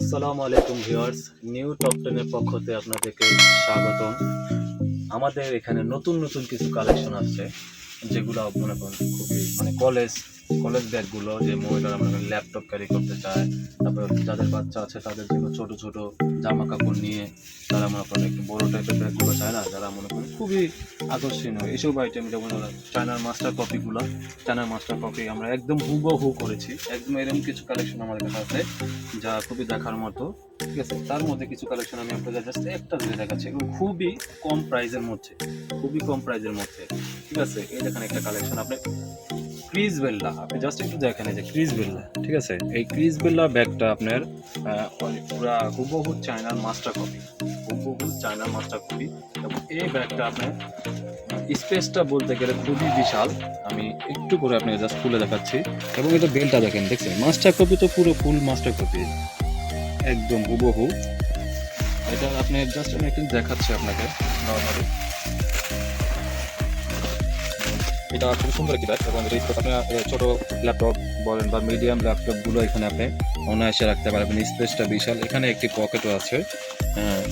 আসসালামু আলাইকুম viewers, new top 10 এর পক্ষ থেকে আপনাদেরকে স্বাগতম। আমাদের এখানে নতুন নতুন কিছু কালেকশন আসছে, যেগুলো মনে করেন খুবই কলেজ কলেজ ব্যাগগুলো, যে মহিলারা মনে করেন ল্যাপটপ ক্যারি করতে চায়, তারপর যাদের বাচ্চা আছে তাদের জন্য ছোট ছোট জামা কাপড় নিয়ে তারা মনে করেন একটু বড় টাইপের ব্যাগগুলো চায় না, যারা মনে করেন খুবই আকর্ষণীয় এইসব আইটেম, যেমন চায়নার মাস্টার কপি আমরা একদম হুবহু করেছি, একদম এরকম কিছু কালেকশন আমাদের কাছে আছে যা খুবই দেখার মতো। ঠিক আছে, তার মধ্যে কিছু কালেকশন আমি আপনাদের জাস্ট একটা ধরে দেখাচ্ছি, এবং খুবই কম প্রাইজের মধ্যে। ঠিক আছে, এই দেখেন একটা কালেকশন, আপনি ক্রিস বেল্লা, আপনি জাস্ট একটু দেখেন, এই যে ক্রিস বেল্লা। ঠিক আছে, এই ক্রিস বেল্লা ব্যাগটা আপনার পুরা হুবহু চায়নার মাস্টার কপি। এবং এই ব্যাগটা আপনার স্পেসটা বলতে গেলে খুবই বিশাল। আমি একটু করে আপনাকে জাস্ট খুলে দেখাচ্ছি, এবং এটা বেলটা দেখেন, দেখছেন মাস্টার কপি তো পুরো ফুল মাস্টার কপি, একদম হুবহু। এটা আপনি জাস্ট আমি একটু দেখাচ্ছি আপনাকে নর্মালি। এটা খুব সুন্দর একটি ব্যাগ, এবং এটা আপনার ছোট ল্যাপটপ বলেন বা মিডিয়াম ল্যাপটপগুলো এখানে আপনি অনায়াসে রাখতে পারবেন। স্পেসটা বিশাল, এখানে একটি পকেটও আছে,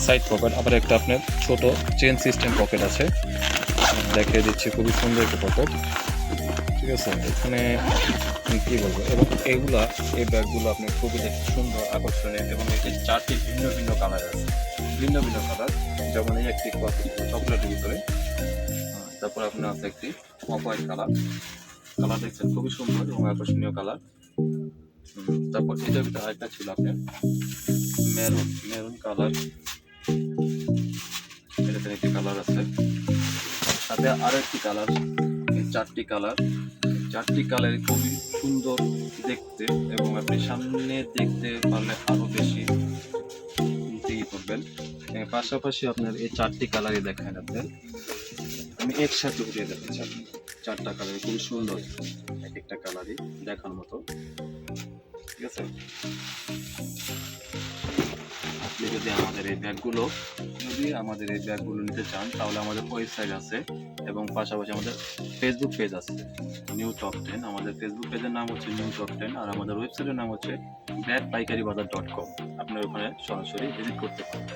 সাইড পকেট, আবার একটা আপনার ছোট চেন সিস্টেম পকেট আছে, দেখিয়ে দিচ্ছি, খুবই সুন্দর একটি পকেট। ঠিক আছে, এখানে আমি কী বলবো, এবং এই ব্যাগগুলো আপনি খুবই দেখতে সুন্দর, আকর্ষণীয়, এবং এটি 4টি ভিন্ন ভিন্ন কালার আছে, যেমন এই একটি চকলেটের ভিতরে, তারপর আপনার আছে একটি অফ হোয়াইট কালার দেখছেন, খুবই সুন্দর এবং আকর্ষণীয় কালার। তারপর এটার ভিতরে আরেকটা ছিল আপনার মেরুন কালার, এটাতে একটি কালার আছে, সাথে আরো একটি কালার। এই চারটি কালার খুবই সুন্দর দেখতে, এবং আপনি সামনে দেখতে পারলে আরো বেশি করবেন। পাশাপাশি আপনার এই 4টি কালারই দেখায় আপনার, আমি একসাথে উঠিয়ে দেখাচ্ছি। আপনি 4টা কালার খুবই সুন্দর, এক একটা কালারই দেখার মতো। ঠিক আছে, আপনি যদি আমাদের এই ব্যাগগুলো নিতে চান, তাহলে আমাদের ওয়েবসাইট আছে, এবং পাশাপাশি আমাদের ফেসবুক পেজ আছে, নিউ টপ 10। আমাদের ফেসবুক পেজের নাম হচ্ছে নিউ টপ 10, আর আমাদের ওয়েবসাইটের নাম হচ্ছে ব্যাগ-পাইকারি-বাজার.com। আপনার ওখানে সরাসরি ভিজিট করতে পারেন।